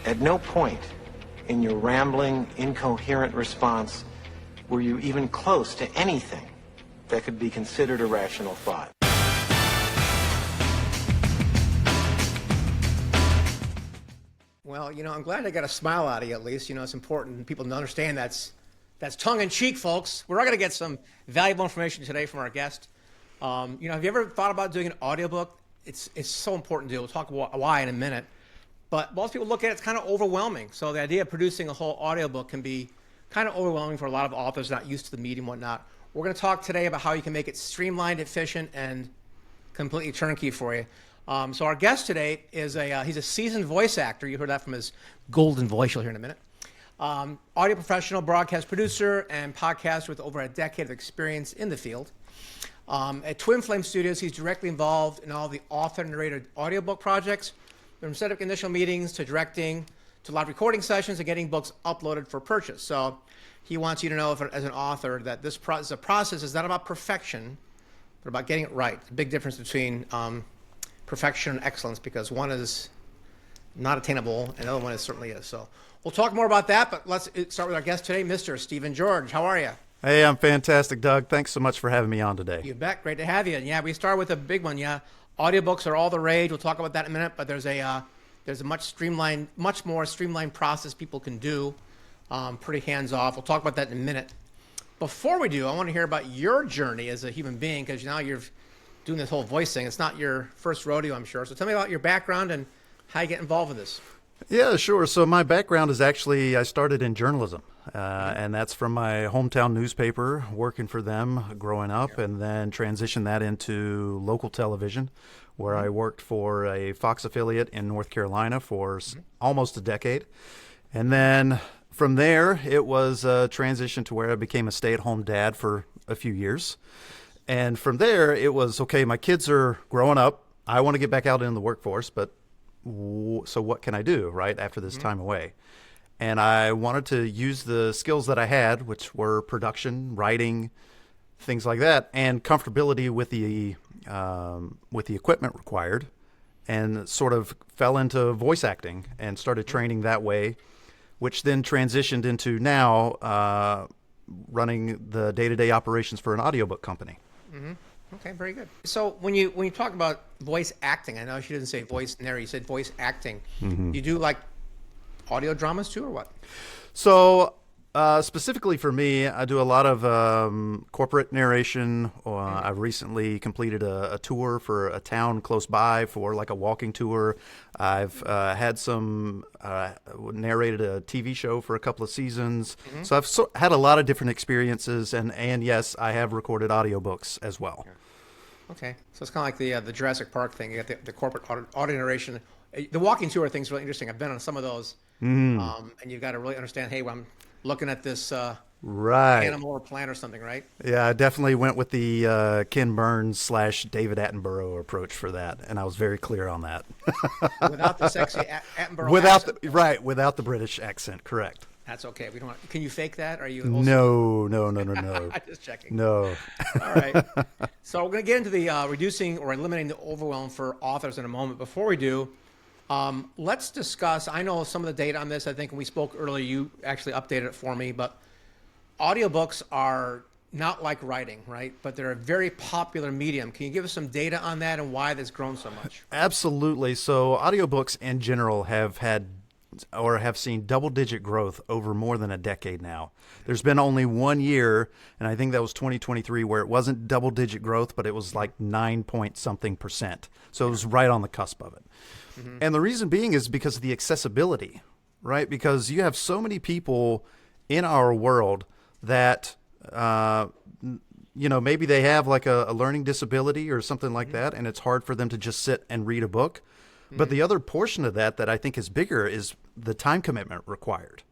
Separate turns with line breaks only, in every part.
At no point in your rambling, incoherent response were you even close to anything that could be considered a rational thought.
Well, I'm glad I got a smile out of you at least. It's important people to understand that's tongue-in-cheek, folks. We're going to get some valuable information today from our guest. Have you ever thought about doing an audiobook? It's so important to do. We'll talk about why in a minute. But most people look at it, it's kind of overwhelming. So the idea of producing a whole audiobook can be kind of overwhelming for a lot of authors not used to the medium and whatnot. We're going to talk today about how you can make it streamlined, efficient, and completely turnkey for you. So our guest today is he's a seasoned voice actor. You heard that from his golden voice. You'll hear in a minute. Audio professional, broadcast producer, and podcaster with over a decade of experience in the field. At Twin Flame Studios, he's directly involved in all the author-narrated audiobook projects, from setting up initial meetings to directing to live recording sessions and getting books uploaded for purchase. So he wants you to know, as an author, that this process is not about perfection, but about getting it right. It's a big difference between perfection and excellence, because one is not attainable and the other one certainly is. So we'll talk more about that, but let's start with our guest today, Mr. Stephen George. How are you?
Hey, I'm fantastic, Doug. Thanks so much for having me on today.
You bet. Great to have you. And yeah, we start with a big one. Yeah, audiobooks are all the rage. We'll talk about that in a minute, but there's a much more streamlined process people can do, pretty hands-off. We'll talk about that in a minute. Before we do, I want to hear about your journey as a human being, because now you're doing this whole voice thing. It's not your first rodeo, I'm sure. So tell me about your background and how you get involved with this.
Yeah, sure. So my background is I started in journalism, and that's from my hometown newspaper, working for them growing up, and then transitioned that into local television, where I worked for a Fox affiliate in North Carolina for almost a decade. And then from there, it was a transition to where I became a stay-at-home dad for a few years. And from there, it was, okay, my kids are growing up. I want to get back out in the workforce, but so what can I do, right, after this time away? And I wanted to use the skills that I had, which were production, writing, things like that, and comfortability with the equipment required, and sort of fell into voice acting and started training that way, which then transitioned into now running the day-to-day operations for an audiobook company.
Mm-hmm. Okay, very good. So when you talk about voice acting, I know she didn't say voice narrate, you said voice acting. Mm-hmm. You do like audio dramas too, or what?
So specifically for me, I do a lot of corporate narration. I've recently completed a tour for a town close by for like a walking tour. I've had narrated a TV show for a couple of seasons. Mm-hmm. So I've had a lot of different experiences, and yes, I have recorded audiobooks as well.
Okay, so it's kind of like the Jurassic Park thing. You got the corporate audio narration. The walking tour thing's really interesting. I've been on some of those, and you've got to really understand, hey, when I'm looking at this animal or plant or something, right?
Yeah, I definitely went with the Ken Burns / David Attenborough approach for that, and I was very clear on that.
Without the sexy Attenborough accent.
Without the British accent, correct.
That's okay. We don't. Can you fake that? Are you?
No.
I'm just checking.
No.
All right. So we're going to get into the reducing or eliminating the overwhelm for authors in a moment. Before we do, let's discuss. I know some of the data on this. I think when we spoke earlier, you actually updated it for me. But audiobooks are not like writing, right? But they're a very popular medium. Can you give us some data on that and why that's grown so much?
Absolutely. So audiobooks in general have seen double-digit growth over more than a decade now. There's been only 1 year, and I think that was 2023, where it wasn't double-digit growth, but it was like 9-point-something%. So it was right on the cusp of it. Mm-hmm. And the reason being is because of the accessibility, right? Because you have so many people in our world that, maybe they have like a learning disability or something like that, and it's hard for them to just sit and read a book. But the other portion of that I think is bigger is the time commitment required,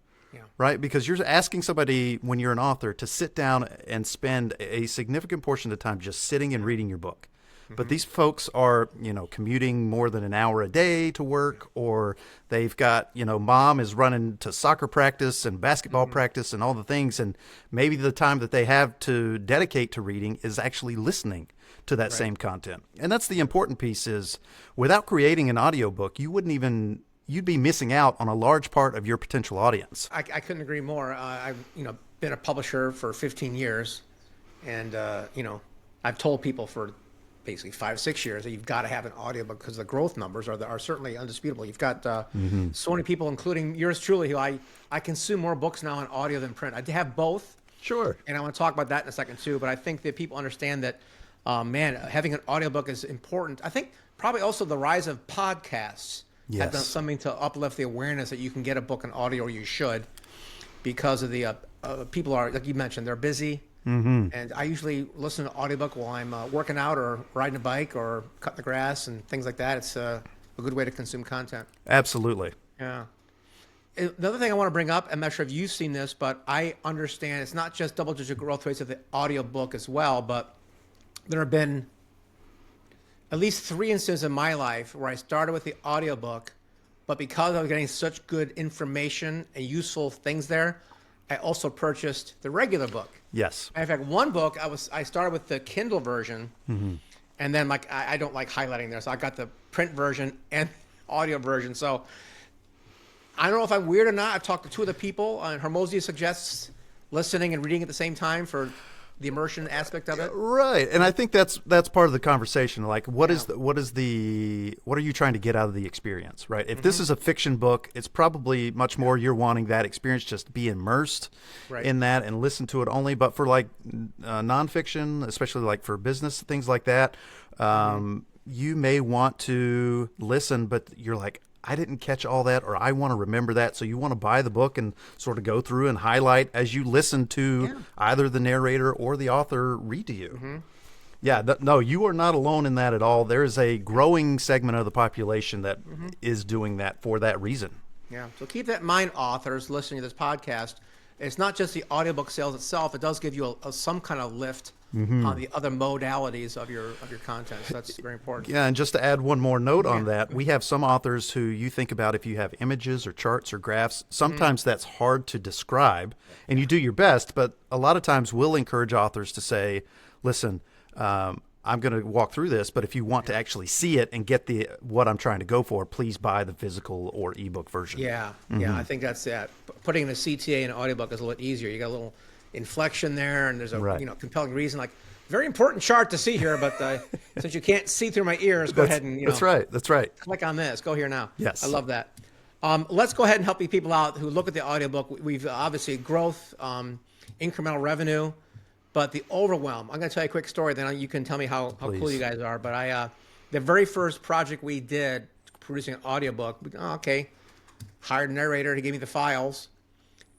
right? Because you're asking somebody, when you're an author, to sit down and spend a significant portion of the time just sitting and reading your book. Mm-hmm. But these folks are, commuting more than an hour a day to work, or they've got, mom is running to soccer practice and basketball practice and all the things. And maybe the time that they have to dedicate to reading is actually listening to that same content. And that's the important piece is, without creating an audiobook, you wouldn't even you'd be missing out on a large part of your potential audience.
I couldn't agree more. I've been a publisher for 15 years, and I've told people for basically 5-6 years that you've got to have an audiobook because the growth numbers are certainly undisputable. You've got so many people, including yours truly, who I consume more books now in audio than print. I have both.
Sure.
And I want to talk about that in a second too, but I think that people understand that, having an audiobook is important. I think probably also the rise of podcasts have done something to uplift the awareness that you can get a book in audio, or you should, because of the people are, like you mentioned, they're busy. And I usually listen to audiobook while I'm working out or riding a bike or cutting the grass and things like that. It's a good way to consume content.
Absolutely.
Yeah. The other thing I want to bring up, I'm not sure if you've seen this, but I understand it's not just double-digit growth rates of the audiobook as well, but there have been at least 3 instances in my life where I started with the audiobook, but because I was getting such good information and useful things there, I also purchased the regular book.
Yes.
In fact, one book, I started with the Kindle version, and then I don't like highlighting there, so I got the print version and audio version. So I don't know if I'm weird or not. I've talked to 2 of the people, and Hermosi suggests listening and reading at the same time for the immersion aspect of it.
Right, and I think that's part of the conversation. Like, what are you trying to get out of the experience? Right. If this is a fiction book, it's probably much more you're wanting that experience, just to be immersed in that and listen to it only. But for like nonfiction, especially like for business things like that, you may want to listen, but you're like, I didn't catch all that, or I want to remember that. So you want to buy the book and sort of go through and highlight as you listen to either the narrator or the author read to you. No, you are not alone in that at all. There is a growing segment of the population that is doing that for that reason.
Yeah. So keep that in mind, authors listening to this podcast. It's not just the audiobook sales itself. It does give you some kind of lift on the other modalities of your content. So that's very important.
Yeah, and just to add one more note on that, we have some authors who you think about if you have images or charts or graphs, sometimes that's hard to describe, and you do your best, but a lot of times we'll encourage authors to say, listen, I'm going to walk through this, but if you want to actually see it and get what I'm trying to go for, please buy the physical or ebook version.
Yeah, I think that's it. Putting in a CTA in an audiobook is a little easier. You got a little inflection there, and there's a compelling reason. Like, very important chart to see here, but since you can't see through my ears, go ahead and
that's right. Click
on this. Go here now.
Yes,
I love that. Let's go ahead and help you people out who look at the audiobook. We've obviously growth, incremental revenue. But the overwhelm, I'm going to tell you a quick story, then you can tell me how cool you guys are. But the very first project we did, producing an audiobook, hired a narrator, he gave me the files,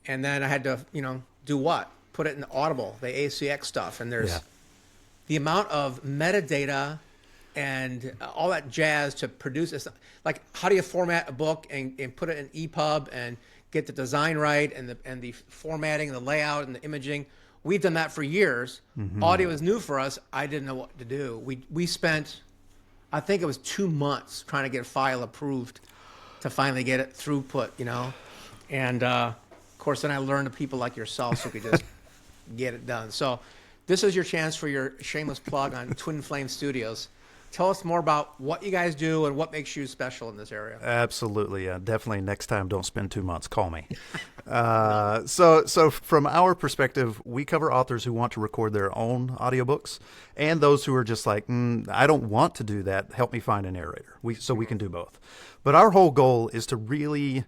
and then I had to, do what? Put it in Audible, the ACX stuff. And there's the amount of metadata and all that jazz to produce this. Like, how do you format a book and put it in EPUB and get the design right and the formatting and the layout and the imaging? We've done that for years. Audio is new for us. I didn't know what to do. We spent, I think it was 2 months trying to get a file approved to finally get it throughput, And of course, then I learned to people like yourself who could just get it done. So this is your chance for your shameless plug on Twin Flame Studios. Tell us more about what you guys do and what makes you special in this area.
Absolutely. Definitely next time, don't spend 2 months. Call me. So from our perspective, we cover authors who want to record their own audiobooks and those who are just like, I don't want to do that. Help me find a narrator. We can do both. But our whole goal is to really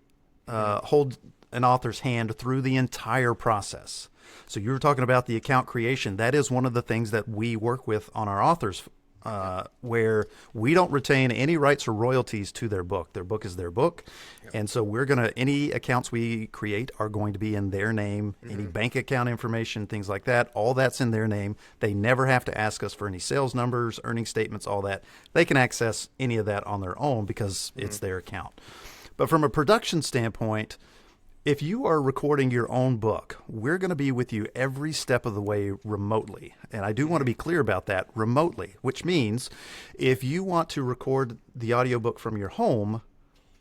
hold an author's hand through the entire process. So you were talking about the account creation. That is one of the things that we work with on our authors, where we don't retain any rights or royalties to their book. Their book is their book. And so any accounts we create are going to be in their name, any bank account information, things like that, all that's in their name. They never have to ask us for any sales numbers, earning statements, all that. They can access any of that on their own because it's their account. But from a production standpoint, if you are recording your own book, we're going to be with you every step of the way remotely. And I do want to be clear about that, remotely, which means if you want to record the audiobook from your home,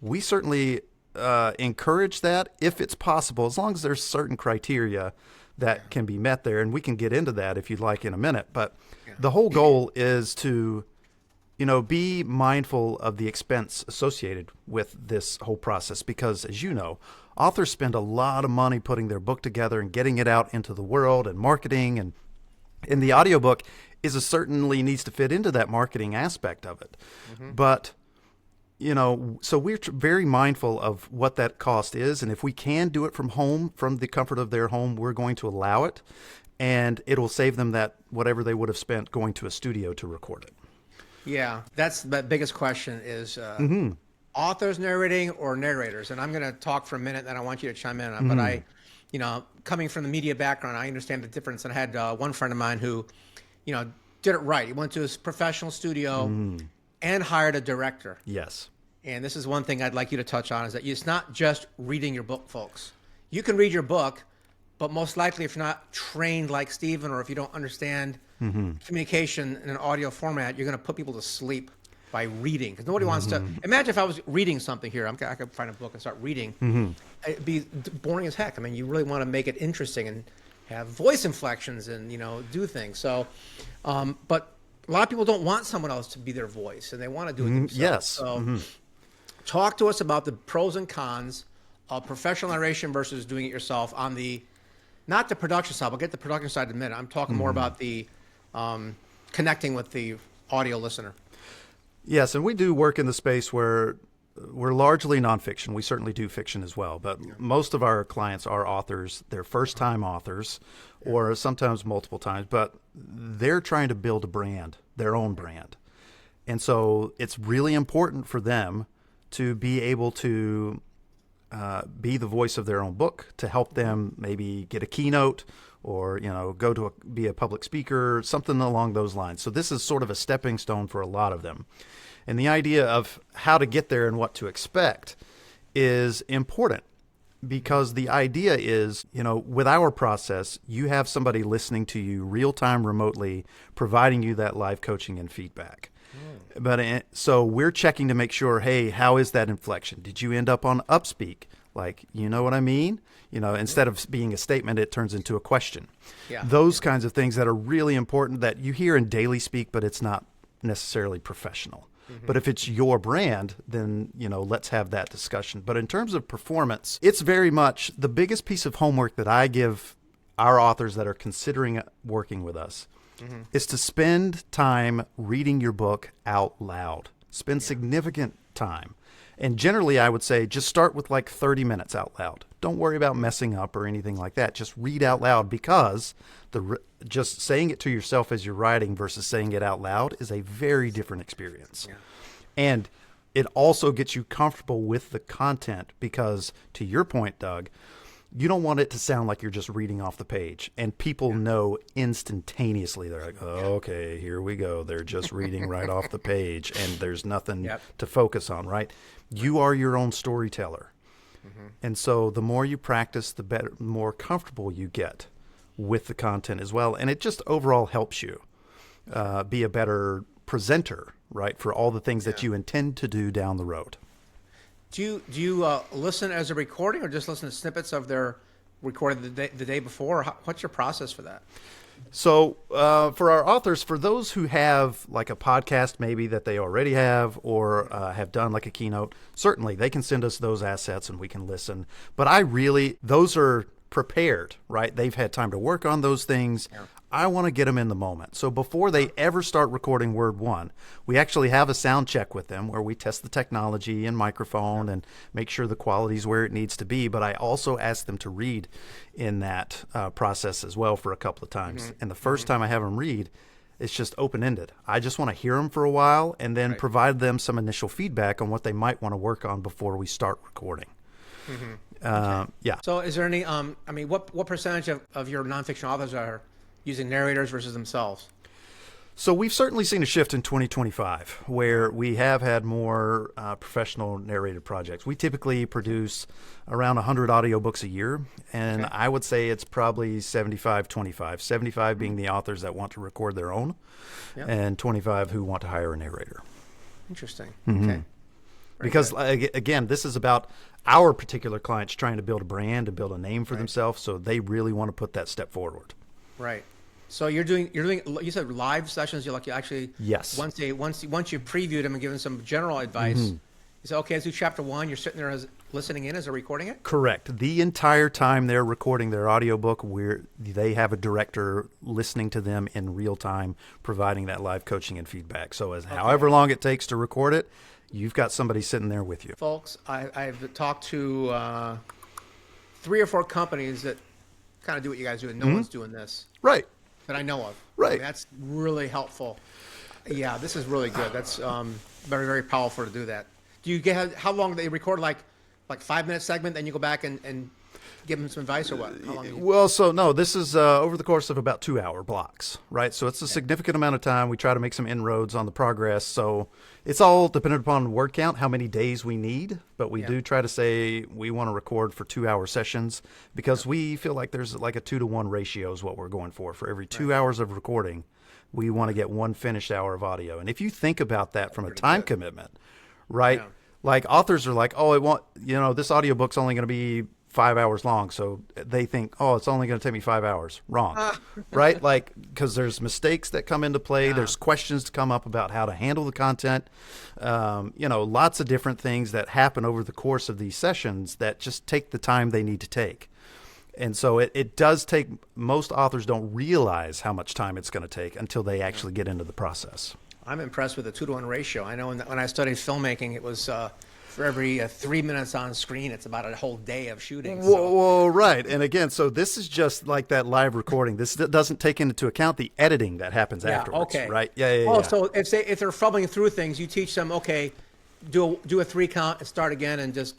we certainly encourage that if it's possible, as long as there's certain criteria that can be met there. And we can get into that if you'd like in a minute. But the whole goal is to be mindful of the expense associated with this whole process because, as you know, authors spend a lot of money putting their book together and getting it out into the world and marketing, and the audiobook certainly needs to fit into that marketing aspect of it. But, so we're very mindful of what that cost is, and if we can do it from home, from the comfort of their home, we're going to allow it, and it'll save them that whatever they would have spent going to a studio to record it.
Yeah, that's the biggest question is authors narrating or narrators. And I'm going to talk for a minute, then I want you to chime in on it. But coming from the media background, I understand the difference. And I had one friend of mine who, did it right. He went to his professional studio and hired a director.
Yes.
And this is one thing I'd like you to touch on, is that it's not just reading your book, folks. You can read your book, but most likely if you're not trained like Stephen, or if you don't understand communication in an audio format, you're going to put people to sleep by reading. Because nobody wants to. Imagine if I was reading something here. I could find a book and start reading. It'd be boring as heck. I mean, you really want to make it interesting and have voice inflections and, do things. So, but a lot of people don't want someone else to be their voice, and they want to do it themselves.
Yes.
So talk to us about the pros and cons of professional narration versus doing it yourself on not the production side. We'll get the production side in a minute. I'm talking more about the connecting with the audio listener.
Yes, and we do work in the space where we're largely nonfiction. We certainly do fiction as well, but most of our clients are authors. They're first-time authors, or sometimes multiple times, but they're trying to build a brand, their own brand. And so it's really important for them to be able to be the voice of their own book, to help them maybe get a keynote or, go to be a public speaker, something along those lines. So this is sort of a stepping stone for a lot of them. And the idea of how to get there and what to expect is important, because the idea is, with our process, you have somebody listening to you real time remotely, providing you that live coaching and feedback. But so we're checking to make sure, hey, how is that inflection? Did you end up on upspeak? Like, you know what I mean? Instead of being a statement, it turns into a question. Those kinds of things that are really important that you hear in daily speak, but it's not necessarily professional. But if it's your brand, then, let's have that discussion. But in terms of performance, it's very much the biggest piece of homework that I give our authors that are considering working with us is to spend time reading your book out loud. Spend significant time. And generally, I would say just start with like 30 minutes out loud. Don't worry about messing up or anything like that. Just read out loud, because just saying it to yourself as you're writing versus saying it out loud is a very different experience. And it also gets you comfortable with the content because, to your point, Doug, you don't want it to sound like you're just reading off the page, and people know instantaneously. They're like, oh, okay, here we go. They're just reading right off the page, and there's nothing to focus on, right? You are your own storyteller. And so the more you practice, the better, more comfortable you get with the content as well. And it just overall helps you be a better presenter, right, for all the things that you intend to do down the road.
Do you listen as a recording, or just listen to snippets of their recorded the day before? What's your process for that?
So for our authors, for those who have like a podcast maybe that they already have, or have done like a keynote, certainly they can send us those assets and we can listen. But those are prepared, right? They've had time to work on those things. I want to get them in the moment. So before they ever start recording word one, we actually have a sound check with them where we test the technology and microphone and make sure the quality is where it needs to be. But I also ask them to read in that process as well for a couple of times. And the first time I have them read, it's just open-ended. I just want to hear them for a while and then provide them some initial feedback on what they might want to work on before we start recording.
So is there any, what percentage of your nonfiction authors are using narrators versus themselves?
So we've certainly seen a shift in 2025 where we have had more professional narrated projects. We typically produce around 100 audiobooks a year, and I would say it's probably 75-25, 75 being the authors that want to record their own, and 25 who want to hire a narrator.
Interesting.
Because again, this is about our particular clients trying to build a brand and build a name for themselves, so they really want to put that step forward.
Right. So you're doing you said live sessions. You actually
Yes.
once you previewed them and given some general advice. You say, okay, let's do chapter 1. You're sitting there as listening in as they're recording it.
Correct. The entire time they're recording their audiobook, they have a director listening to them in real time, providing that live coaching and feedback. So however long it takes to record it, you've got somebody sitting there with you.
Folks, I've talked to 3 or 4 companies that kind of do what you guys do, and no one's doing this
Right.
that I know of.
Right.
I mean, that's really helpful. Yeah, this is really good. That's very, very powerful to do that. Do you get how long do they record? Like 5-minute segment, then you go back and give them some advice, or what? How long
Well, so no, this is over the course of about 2-hour blocks, right? So it's a significant amount of time. We try to make some inroads on the progress. So it's all dependent upon word count, how many days we need. But we do try to say we want to record for 2-hour sessions because we feel like there's like a 2-to-1 ratio is what we're going for. For every 2 hours of recording, we want to get 1 finished hour of audio. And if you think about that from a time commitment, right?
Yeah.
Like authors are like, oh, this audiobook's only going to be 5 hours long. So they think, oh, it's only going to take me 5 hours. Wrong. Right? Like, because there's mistakes that come into play. There's questions to come up about how to handle the content. Lots of different things that happen over the course of these sessions that just take the time they need to take. And so it does take, most authors don't realize how much time it's going to take until they actually get into the process.
I'm impressed with the 2-to-1 ratio. I know when I studied filmmaking, it was for every 3 minutes on screen, it's about a whole day of shooting.
Whoa, right. And again, so this is just like that live recording. This doesn't take into account the editing that happens afterwards, right? Yeah.
So if they're fumbling through things, you teach them, okay, do a 3 count and start again and just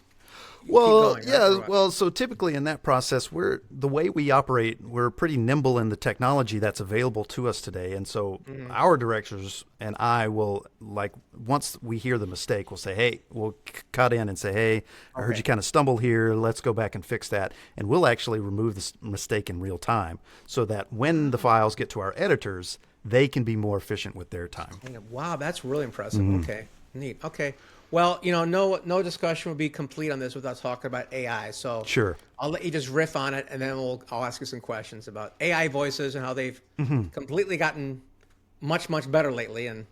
keep going, right?
Well, so typically in that process, the way we operate, we're pretty nimble in the technology that's available to us today. And so our directors and I will, like, once we hear the mistake, we'll say, hey, we'll cut in and say, hey, I heard you kind of stumble here. Let's go back and fix that. And we'll actually remove the mistake in real time so that when the files get to our editors, they can be more efficient with their time.
Wow, that's really impressive. Okay, neat. Okay. Well, no discussion will be complete on this without talking about AI. So
Sure.
I'll let you just riff on it, and then I'll ask you some questions about AI voices and how they've completely gotten much, much better lately. And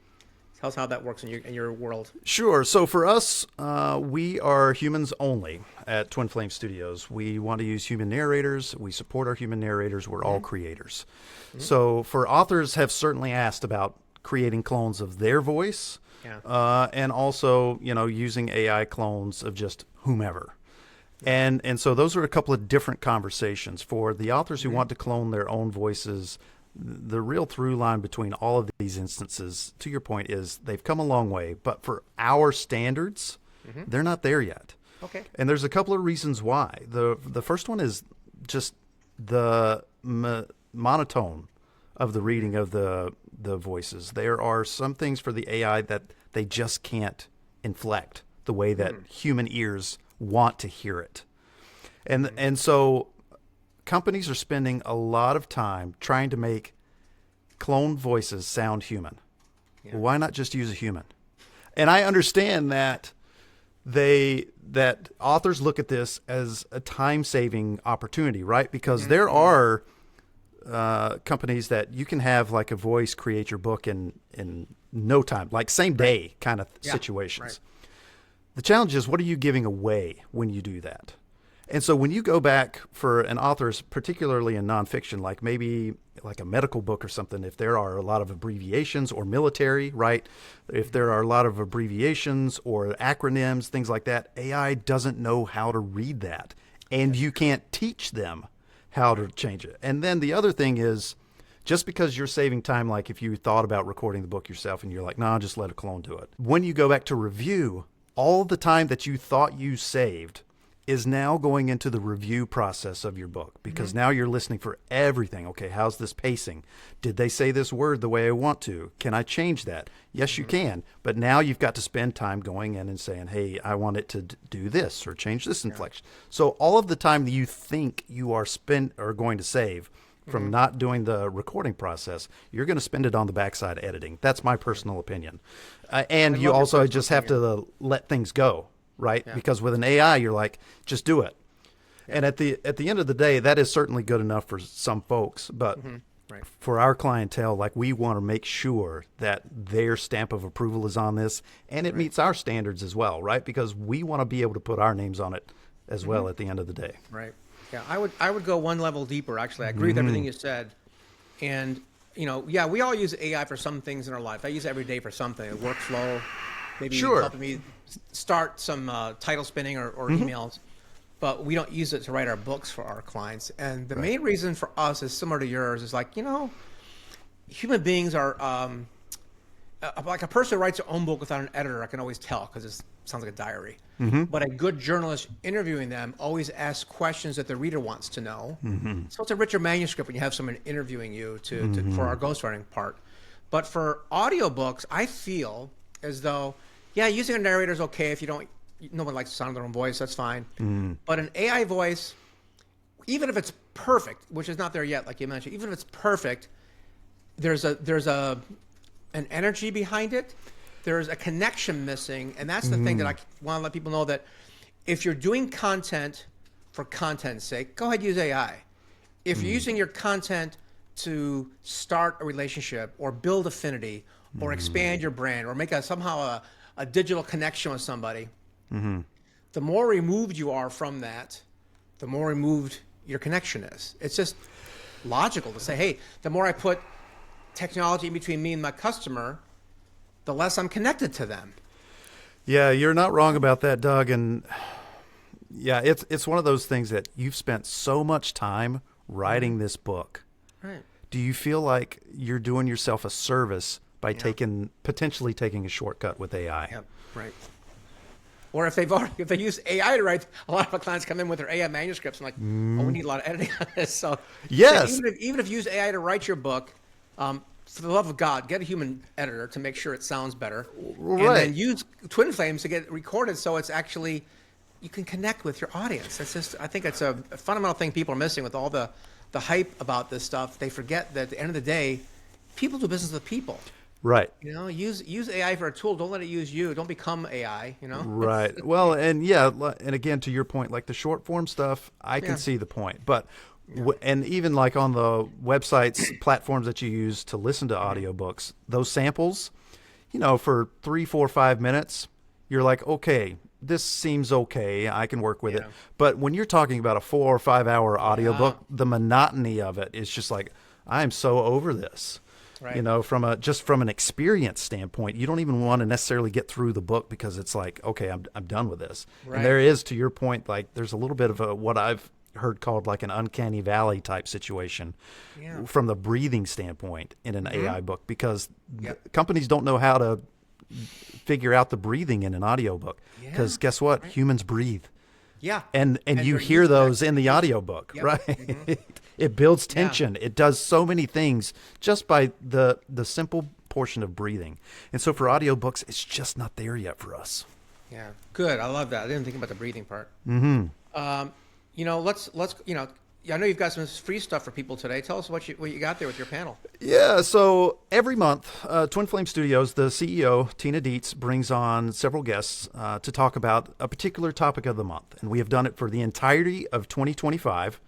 tell us how that works in your world.
Sure. So for us, we are humans only at Twin Flame Studios. We want to use human narrators. We support our human narrators. We're all creators. So for authors have certainly asked about creating clones of their voice.
Yeah.
And also, using AI clones of just whomever. And so those are a couple of different conversations. For the authors who want to clone their own voices, the real through line between all of these instances, to your point, is they've come a long way. But for our standards, they're not there yet.
Okay.
And there's a couple of reasons why. The first one is just the monotone of the reading of the voices. There are some things for the AI that they just can't inflect the way that human ears want to hear it. And so companies are spending a lot of time trying to make cloned voices sound human. Well, why not just use a human? And I understand that that authors look at this as a time-saving opportunity, right? Because there are companies that you can have like a voice create your book in no time, like same day kind of situations.
Right.
The challenge is, what are you giving away when you do that? And so when you go back for an author, particularly in nonfiction, like maybe like a medical book or something, if there are a lot of abbreviations, or military, right? If there are a lot of abbreviations or acronyms, things like that, AI doesn't know how to read that. And you can't teach them how to change it. And then the other thing is, just because you're saving time, like if you thought about recording the book yourself and you're like, nah, just let a clone do it. When you go back to review, all the time that you thought you saved is now going into the review process of your book, because now you're listening for everything. Okay, how's this pacing? Did they say this word the way I want to? Can I change that? Yes, you can. But now you've got to spend time going in and saying, hey, I want it to do this or change this inflection. So all of the time that you think you are going to save from not doing the recording process, you're going to spend it on the backside editing. That's my personal opinion. And you also just have to let things go, right? Yeah. Because with an AI, you're like, just do it. Yeah. And at the end of the day, that is certainly good enough for some folks. But For our clientele, like we want to make sure that their stamp of approval is on this and it meets our standards as well, right? Because we want to be able to put our names on it as well at the end of the day.
Right. Yeah, I would go one level deeper, actually. I agree with everything you said. And, we all use AI for some things in our life. I use it every day for something, a workflow, maybe helping me start some title spinning or emails. But we don't use it to write our books for our clients. And the main reason for us is similar to yours, is like, human beings are like a person who writes their own book without an editor. I can always tell because it sounds like a diary. But a good journalist interviewing them always asks questions that the reader wants to know. So it's a richer manuscript when you have someone interviewing you for our ghostwriting part. But for audiobooks, I feel as though, using a narrator is okay if you don't. No one likes the sound of their own voice. That's fine. But an AI voice, even if it's perfect, which is not there yet, like you mentioned, even if it's perfect, there's an energy behind it. There's a connection missing, and that's the thing that I want to let people know, that if you're doing content for content's sake, go ahead, use AI. If you're using your content to start a relationship or build affinity or expand your brand or make somehow a digital connection with somebody, the more removed you are from that, the more removed your connection is. It's just logical to say, hey, the more I put technology in between me and my customer, the less I'm connected to them.
Yeah, you're not wrong about that, Doug. And yeah, it's one of those things that you've spent so much time writing this book.
Right.
Do you feel like you're doing yourself a service by potentially taking a shortcut with AI?
Yep. Right. Or if they use AI to write, a lot of our clients come in with their AI manuscripts and like, we need a lot of editing on this. So
yes,
even if you use AI to write your book, for the love of God, get a human editor to make sure it sounds better, and then use Twin Flames to get it recorded so it's actually, you can connect with your audience. It's just, I think it's a fundamental thing people are missing with all the hype about this stuff. They forget that at the end of the day, people do business with people.
Right.
Use AI for a tool. Don't let it use you. Don't become AI,
Right. Well, and and again, to your point, like the short form stuff, I can see the point. But, and even like on the websites, platforms that you use to listen to audiobooks, those samples, for 3, 4, 5 minutes, you're like, okay, this seems okay. I can work with it. But when you're talking about a 4 or 5 hour audiobook, the monotony of it is just like, I'm so over this. Right. From an experience standpoint, you don't even want to necessarily get through the book because it's like, okay, I'm done with this. Right. And there is, to your point, like there's a little bit of what I've heard called like an uncanny valley type situation from the breathing standpoint in an AI book, because companies don't know how to figure out the breathing in an audiobook, because guess what? Humans breathe. Yeah. And you hear those in the audiobook, right? It builds tension. It does so many things just by the simple portion of breathing. And so for audiobooks, it's just not there yet for us.
Yeah. Good. I love that. I didn't think about the breathing part. Let's I know you've got some free stuff for people today. Tell us what you got there with your panel.
Yeah, so every month, Twin Flame Studios, the CEO, Tina Dietz, brings on several guests to talk about a particular topic of the month. And we have done it for the entirety of 2025.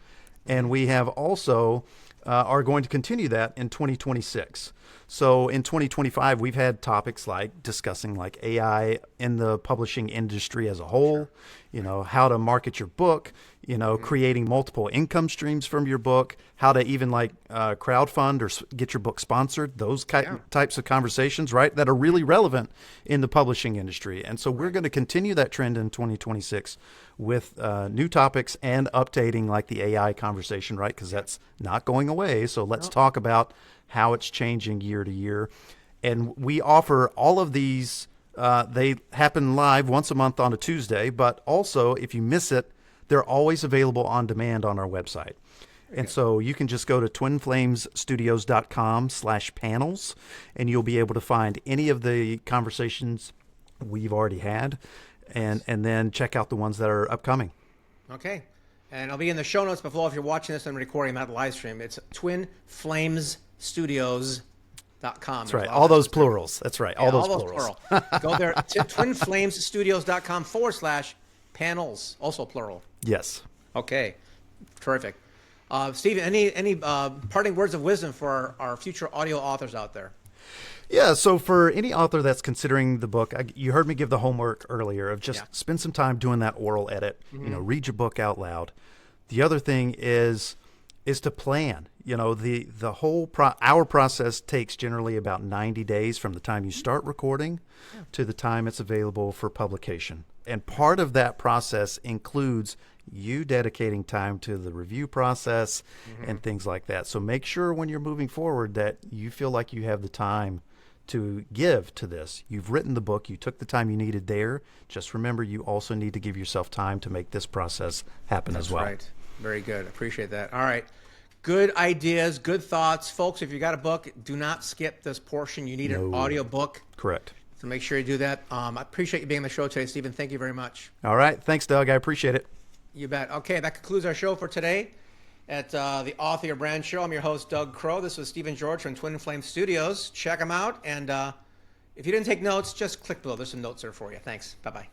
And we have also are going to continue that in 2026. So in 2025, we've had topics like discussing like AI in the publishing industry as a whole, how to market your book, creating multiple income streams from your book, how to even like crowdfund or get your book sponsored, those types of conversations, right, that are really relevant in the publishing industry. And so we're going to continue that trend in 2026 with new topics and updating like the AI conversation, right, because that's not going away. So let's talk about how it's changing year to year. And we offer all of these. They happen live once a month on a Tuesday, but also if you miss it, they're always available on demand on our website. And so you can just go to twinflamesstudios.com/panels, and you'll be able to find any of the conversations we've already had, and then check out the ones that are upcoming.
Okay. And I'll be in the show notes below if you're watching this and recording, not live stream. It's twinflamesstudios.com.
That's right. All those plurals. That's right. All those plurals.
Go there to twinflamesstudios.com/panels, also plural.
Yes.
Okay. Terrific. Stephen, any parting words of wisdom for our future audio authors out there?
Yeah, so for any author that's considering the book, you heard me give the homework earlier of just spend some time doing that oral edit. Read your book out loud. The other thing is to plan. The whole our process takes generally about 90 days from the time you start recording to the time it's available for publication. And part of that process includes you dedicating time to the review process and things like that. So make sure when you're moving forward that you feel like you have the time to give to this. You've written the book. You took the time you needed there. Just remember, you also need to give yourself time to make this process happen as well.
That's right. Very good. Appreciate that. All right. Good ideas, good thoughts. Folks, if you got a book, do not skip this portion. You need an audiobook.
Correct.
So make sure you do that. I appreciate you being on the show today, Stephen. Thank you very much.
All right. Thanks, Doug. I appreciate it.
You bet. Okay, that concludes our show for today at the Author Your Brand Show. I'm your host, Doug Crow. This was Stephen George from Twin Flame Studios. Check them out. And if you didn't take notes, just click below. There's some notes there for you. Thanks. Bye-bye.